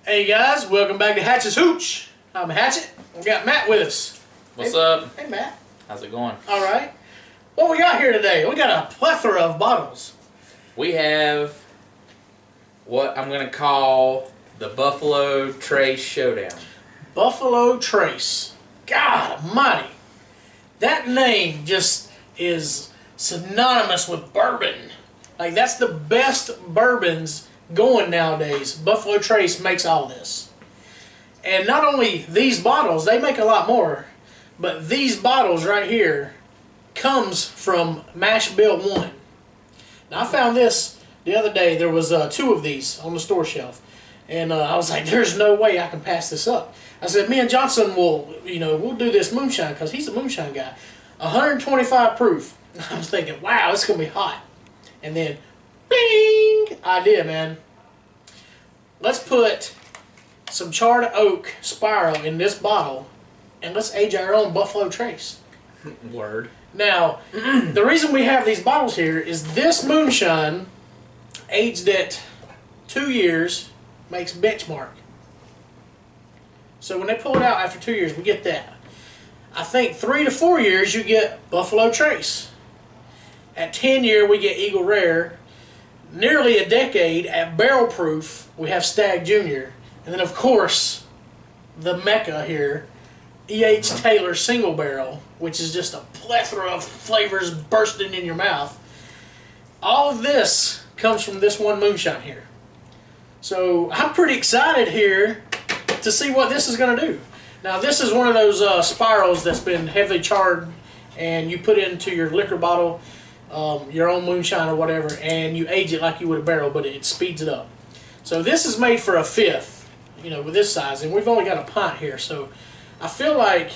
Hey guys, welcome back to Hatchets Hooch. I'm Hatchet. We got Matt with us. What's up? Hey Matt. How's it going? All right. What we got here today? We got a plethora of bottles. We have what I'm going to call the Buffalo Trace Showdown. Buffalo Trace. God almighty. That name just is synonymous with bourbon. Like, that's the best bourbons going nowadays. Buffalo Trace makes all this. And not only these bottles, they make a lot more, but these bottles right here comes from Mash Bill 1. Now, I found this the other day. There was 2 of these on the store shelf. And I was like, there's no way I can pass this up. I said, me and Johnson will, we'll do this moonshine, because he's a moonshine guy. 125 proof. I was thinking, wow, it's going to be hot. And then, bing! Idea, man. Let's put some charred oak spiral in this bottle, and let's age our own Buffalo Trace. Word. Now, the reason we have these bottles here is this moonshine, aged at 2 years, makes benchmark. So when they pull it out after 2 years, we get that. I think 3 to 4 years, you get Buffalo Trace. At 10 year, we get Eagle Rare. Nearly a decade, at barrel proof, we have Stag Junior. And then, of course, the Mecca here, E.H. Taylor Single Barrel, which is just a plethora of flavors bursting in your mouth. All of this comes from this one moonshine here. So I'm pretty excited here to see what this is going to do. Now, this is one of those spirals that's been heavily charred, and you put it into your liquor bottle, your own moonshine or whatever, and you age it like you would a barrel, but it speeds it up. So this is made for a 5th, with this size, and we've only got a pint here, so I feel like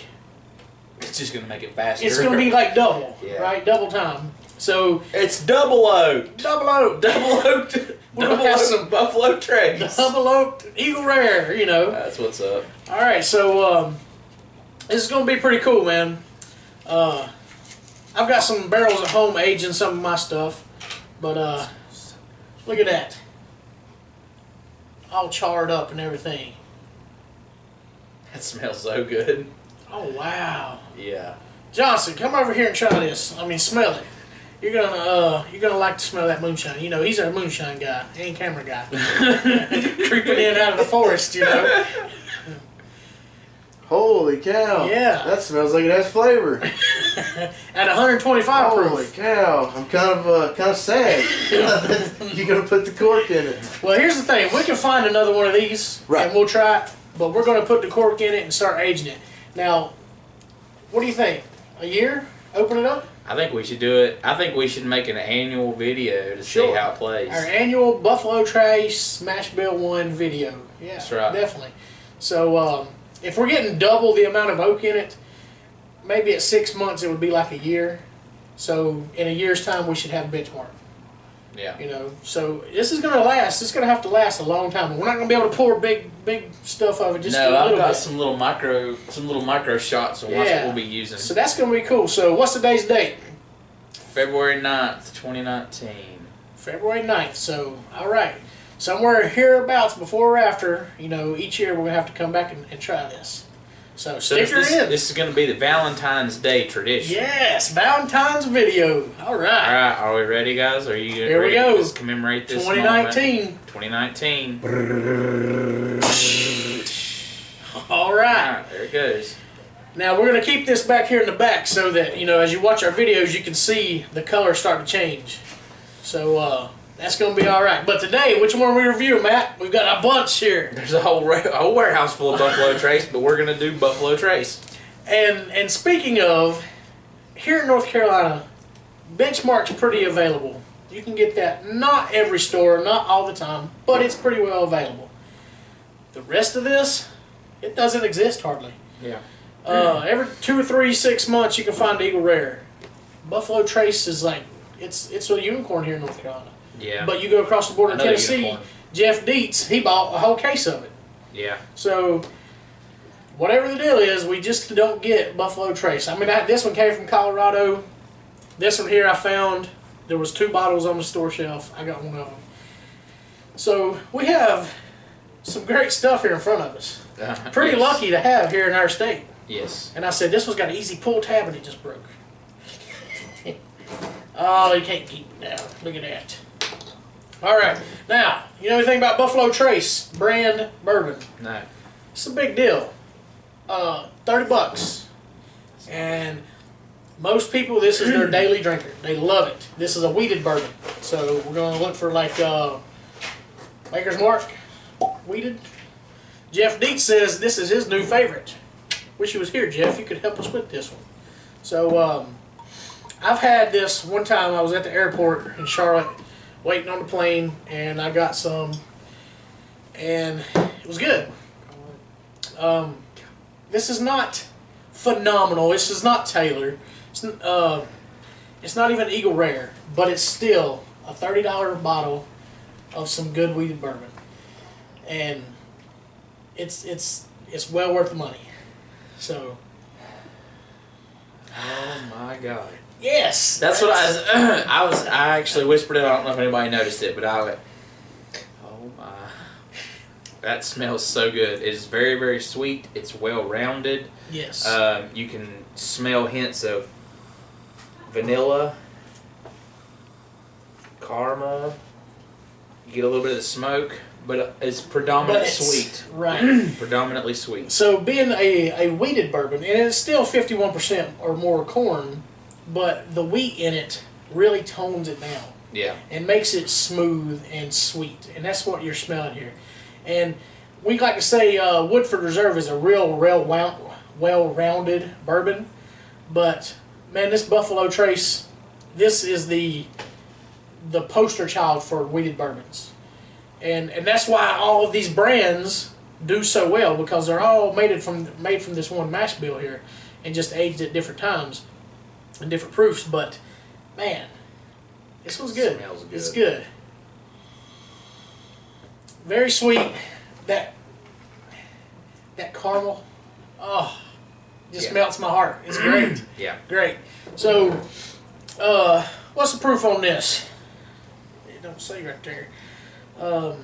It's just going to make it faster. it's going to be like double, Yeah. right? Double time. So it's double oaked. double oak, Double oaked. Double have oaked some Buffalo Trace. double oak, Eagle Rare, That's what's up. All right, so this is going to be pretty cool, man. I've got some barrels at home aging some of my stuff, but look at that. All charred up and everything. That smells so good. Oh, wow. Yeah. Johnson, come over here and try this. I mean, smell it. You're gonna like to smell that moonshine. He's our moonshine guy. He ain't camera guy. Creeping in out of the forest, Holy cow! Yeah. That smells like it has flavor. At 125 Holy proof. cow! I'm kind of sad. You're gonna put the cork in it. Well, here's the thing. We can find another one of these, Right. and we'll try it. But we're gonna put the cork in it and start aging it. Now, what do you think? A year? Open it up? I think we should do it. I think we should make an annual video to see how it plays. Our annual Buffalo Trace Mash Bill 1 video. Yeah, That's right. Definitely. So, if we're getting double the amount of oak in it, maybe at 6 months it would be like a year. So, in a year's time, we should have a benchmark. Yeah. So this is going to last. It's going to have to last a long time. We're not going to be able to pour big stuff of it. Just No, a little I've got bit. some little micro shots, and that's what we'll be using. So that's going to be cool. So what's today's date? February 9th, 2019. February 9th. So, all right. Somewhere hereabouts, before or after, each year we're going to have to come back and try this. So stick her in. This is going to be the Valentine's Day tradition. Yes, Valentine's video. All right. All right, are we ready, guys? Are you Here ready we go. to commemorate this 2019. moment? 2019. All All right. right, there it goes. Now we're going to keep this back here in the back so that, as you watch our videos, you can see the color start to change. So that's going to be all right. But today, which one are we reviewing, Matt? We've got a bunch here. There's a whole warehouse full of Buffalo Trace, but we're going to do Buffalo Trace. And speaking of, here in North Carolina, Benchmark's pretty available. You can get that, not every store, not all the time, but it's pretty well available. The rest of this, it doesn't exist hardly. Yeah. Every 2 or 3, 6 months you can find Eagle Rare. Buffalo Trace is like, it's a unicorn here in North Carolina. Yeah. But you go across the border in Another Tennessee, unicorn. Jeff Dietz, he bought a whole case of it. Yeah. So, whatever the deal is, we just don't get Buffalo Trace. I mean, this one came from Colorado. This one here I found, there was 2 bottles on the store shelf. I got one of them. So, we have some great stuff here in front of us. Pretty Yes. lucky to have here in our state. Yes. And I said, this one's got an easy pull tab and it just broke. Oh, you can't keep it down. Look at that. All right. Now, you know anything about Buffalo Trace brand bourbon? No. It's a big deal. $30. And most people, this is their daily drinker. They love it. This is a wheated bourbon. So we're going to look for like Maker's Mark, wheated. Jeff Dietz says this is his new favorite. Wish he was here, Jeff. You could help us with this one. So I've had this one time. I was at the airport in Charlotte waiting on the plane, and I got some, and it was good. This is not phenomenal. This is not Taylor. It's not even Eagle Rare, but it's still a $30 bottle of some good wheated bourbon, and it's well worth the money. So, Oh my God. yes, That's what I actually whispered it. I don't know if anybody noticed it, but I went, oh my. That smells so good. It's very, very sweet. It's well rounded. Yes. You can smell hints of vanilla, caramel. You get a little bit of the smoke, but it's predominantly sweet. Right. Predominantly sweet. So being a wheated bourbon, and it's still 51% or more corn, but the wheat in it really tones it down Yeah. and makes it smooth and sweet, and that's what you're smelling here. And we like to say Woodford Reserve is a real well-rounded bourbon, but man, this Buffalo Trace, this is the poster child for wheated bourbons, and that's why all of these brands do so well, because they're all made from this one mash bill here, and just aged at different times and different proofs. But man, this one's good. Smells good. It's good. Very sweet. That caramel, oh, just melts my heart. It's great. Yeah. Great. So, what's the proof on this? It don't say right there. I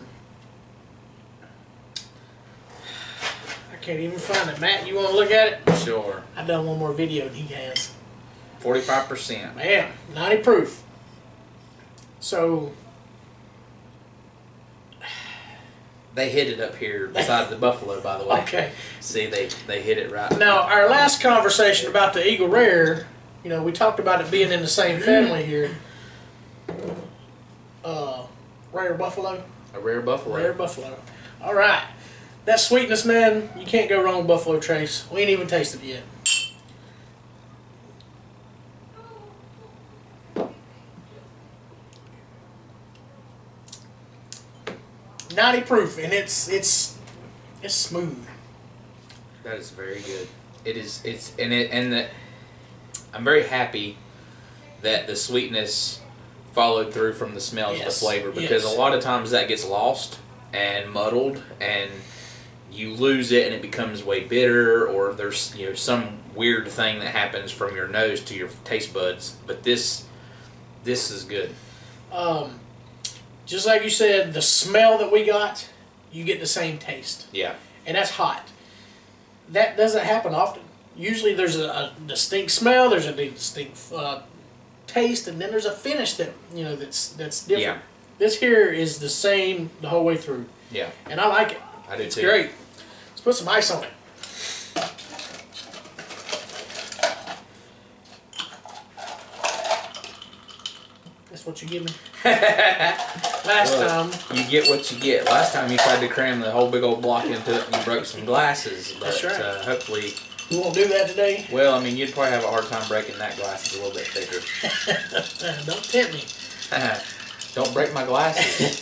can't even find it. Matt, you want to look at it? Sure. I've done one more video than he has. 45%. Man, 90 proof. So, They hit it up here beside the buffalo, by the way. okay. See, they hit it right. Now, our last conversation about the Eagle Rare, we talked about it being in the same family here. Rare Buffalo. A rare buffalo. Rare Buffalo. All right. That sweetness, man, you can't go wrong with Buffalo Trace. We ain't even tasted it yet. .90 proof, and it's smooth. That is very good. It is. I'm very happy that the sweetness followed through from the smells of the flavor, because a lot of times that gets lost and muddled, and you lose it, and it becomes way bitter, or there's some weird thing that happens from your nose to your taste buds. But this is good. Just like you said, the smell that we got, you get the same taste. Yeah. And that's hot. That doesn't happen often. Usually there's a distinct smell, there's a distinct taste, and then there's a finish that that's different. Yeah. This here is the same the whole way through. Yeah. And I like it. I do it's too. Great. Let's put some ice on it. That's what you give me. Last time. You get what you get. Last time you tried to cram the whole big old block into it and you broke some glasses. But That's right. Hopefully. You won't do that today? Well, I mean, you'd probably have a hard time breaking that glass. It's a little bit thicker. Don't tempt me. Don't break my glasses.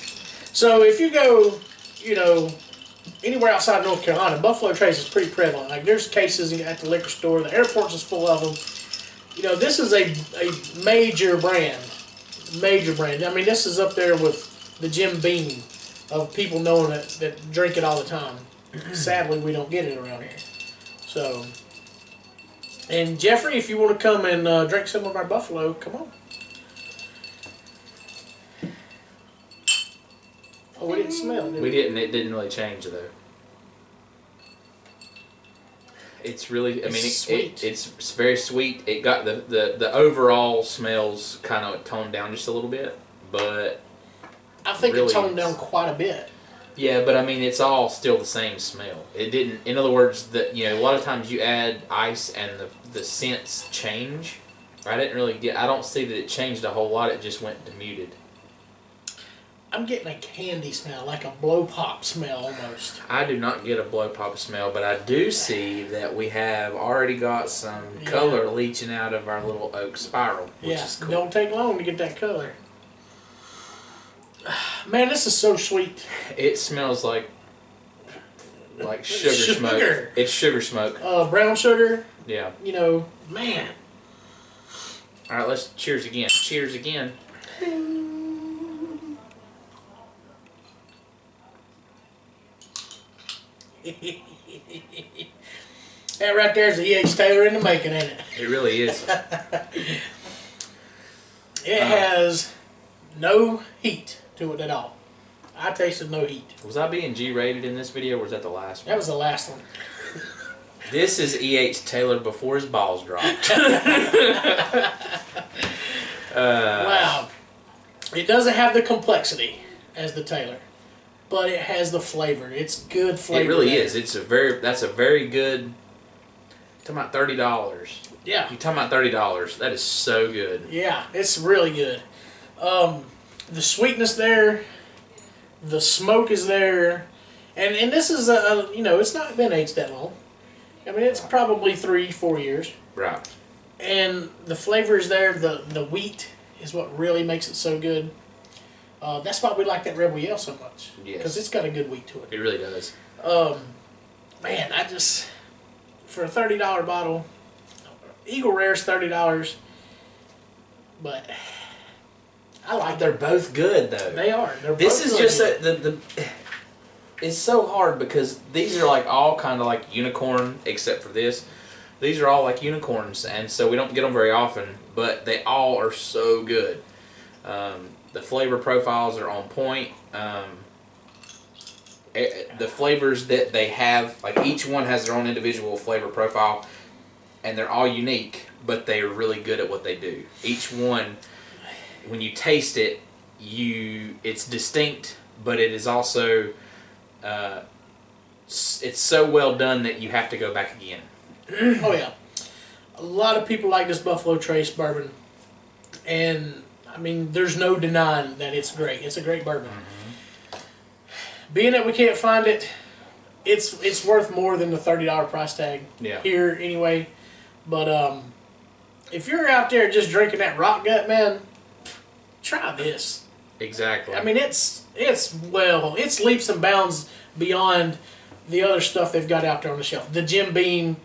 So if you go, anywhere outside North Carolina, Buffalo Trace is pretty prevalent. Like there's cases at the liquor store. The airports is full of them. This is a major brand. Major brand. I mean, this is up there with the Jim Beam of people knowing that drink it all the time. Sadly, we don't get it around here. So, and Jeffrey, if you want to come and drink some of our Buffalo, come on. Oh we didn't smell it. Did We didn't. It didn't really change though. It's really. I mean, it's very sweet. It got the overall smells kind of toned down just a little bit, but I think really it toned down quite a bit. Yeah, but I mean, it's all still the same smell. It didn't. In other words, a lot of times you add ice and the scents change. I didn't really get. I don't see that it changed a whole lot. It just went muted. I'm getting a candy smell, like a blow pop smell almost. I do not get a blow pop smell, but I do see that we have already got some color leaching out of our little oak spiral, which is cool. Don't take long to get that color. Man, this is so sweet. It smells like sugar smoke. It's sugar smoke. Brown sugar. Yeah. Man. All right, let's cheers again. Cheers again. That right there is the E.H. Taylor in the making, ain't it? It really is. It has no heat to it at all. I tasted no heat. Was I being G-rated in this video, or was that the last one? That was the last one. This is E.H. Taylor before his balls dropped. Wow. It doesn't have the complexity as the Taylor, but it has the flavor. It's good flavor. It really is. That's a very good. Talking about $30. Yeah. You talking about $30? That is so good. Yeah, it's really good. The sweetness there, the smoke is there, and this is it's not been aged that long. I mean, it's probably 3-4 years. Right. And the flavor is there. The wheat is what really makes it so good. That's why we like that Rebel Yell so much. Yes. Because it's got a good wheat to it. It really does. Man, for a $30 bottle, Eagle Rare's $30, but I like They're them. both good though. They are. This is just it's so hard because these are like all kind of like unicorn, except for this. These are all like unicorns, and so we don't get them very often, but they all are so good. The flavor profiles are on point. The flavors that they have, like each one has their own individual flavor profile, and they're all unique, but they are really good at what they do. Each one, when you taste it, it's distinct, but it is also it's so well done that you have to go back again. Oh yeah, a lot of people like this Buffalo Trace bourbon, and I mean, there's no denying that it's great. It's a great bourbon. Mm-hmm. Being that we can't find it, it's worth more than the $30 price tag here anyway. But if you're out there just drinking that rock gut, man, try this. Exactly. I mean, it's leaps and bounds beyond the other stuff they've got out there on the shelf. The Jim Beam.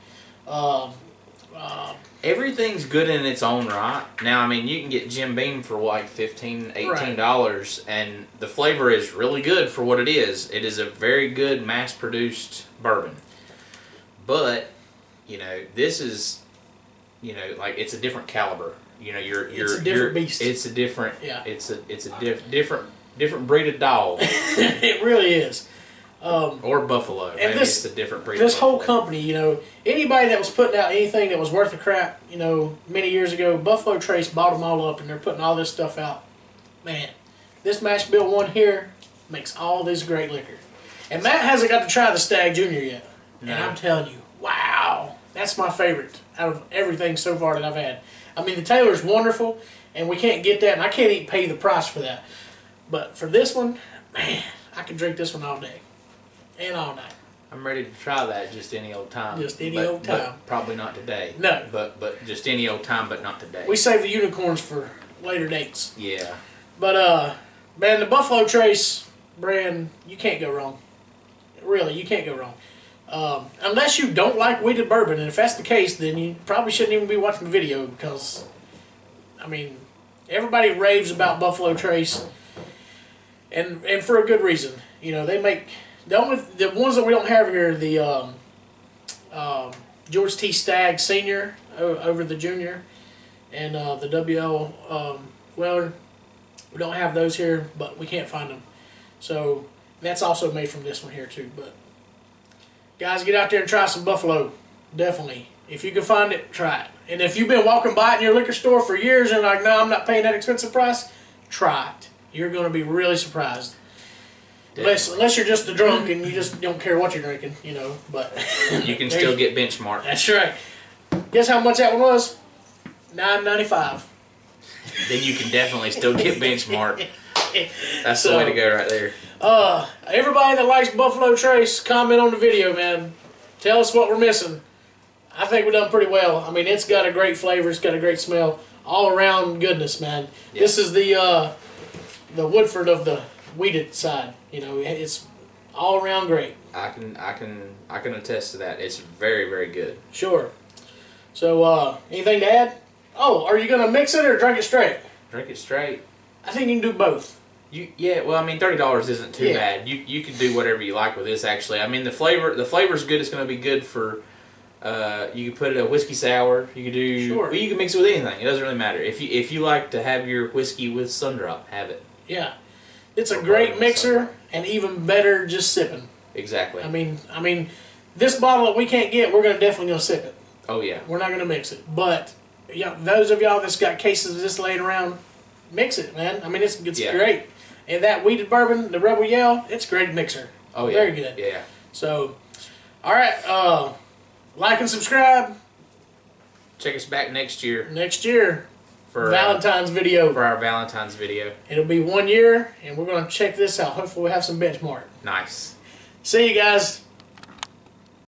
Everything's good in its own right. Now, I mean, you can get Jim Beam for like $15, $18, and the flavor is really good for what it is. It is a very good mass-produced bourbon. But, this is, like it's a different caliber. It's a different beast. It's a different. Yeah. It's a different breed of dog. It really is. Or buffalo. And maybe it's a different breed. This whole company, anybody that was putting out anything that was worth a crap, many years ago, Buffalo Trace bought them all up, and they're putting all this stuff out. Man, this Mash Bill 1 here makes all this great liquor. And Matt hasn't got to try the Stag Junior yet. No. And I'm telling you, wow, that's my favorite out of everything so far that I've had. I mean, the Taylor's wonderful, and we can't get that, and I can't even pay the price for that. But for this one, man, I could drink this one all day. And all night. I'm ready to try that just any old time. Just any old time. But probably not today. No. But just any old time, but not today. We save the unicorns for later dates. Yeah. But, man, the Buffalo Trace brand, you can't go wrong. Really, you can't go wrong. Unless you don't like wheated bourbon, and if that's the case, then you probably shouldn't even be watching the video because, I mean, everybody raves about Buffalo Trace, and for a good reason. They make... The ones that we don't have here, the George T. Stagg Senior over the Junior, and the W.L. Weller. We don't have those here, but we can't find them. So that's also made from this one here too. But guys, get out there and try some Buffalo. Definitely. If you can find it, try it. And if you've been walking by it in your liquor store for years and like, no, I'm not paying that expensive price, try it. You're going to be really surprised. Unless you're just a drunk and you just don't care what you're drinking, you know. But you can still get benchmarked. That's right. Guess how much that one was? $9.95. Then you can definitely still get benchmarked. That's the way to go right there. Everybody that likes Buffalo Trace, comment on the video, man. Tell us what we're missing. I think we've done pretty well. I mean, it's got a great flavor. It's got a great smell. All around goodness, man. Yeah. This is the Woodford of the weeded side. You know, it's all around great. I can attest to that. It's very, very good. Sure. So, anything to add? Oh, are you gonna mix it or drink it straight? Drink it straight. I think you can do both. Well, I mean, $30 isn't too bad. You can do whatever you like with this. Actually, I mean, the flavor's good. It's going to be good for. You can put it in a whiskey sour. You can do. Sure. Well, you can mix it with anything. It doesn't really matter. If you like to have your whiskey with Sundrop, have it. Yeah, it's a great mixer, and even better just sipping. Exactly. I mean, this bottle that we can't get, we're definitely gonna sip it. Oh yeah. We're not gonna mix it, but yeah, those of y'all that's got cases of this laying around, mix it, man. I mean, it's great. And that weeded bourbon, the Rebel Yell, it's a great mixer. Oh yeah. Very good. Yeah. So, all right, like and subscribe. Check us back next year. Next year. For Valentine's video. For our Valentine's video. It'll be 1 year, and we're going to check this out. Hopefully we'll have some benchmark. Nice. See you guys.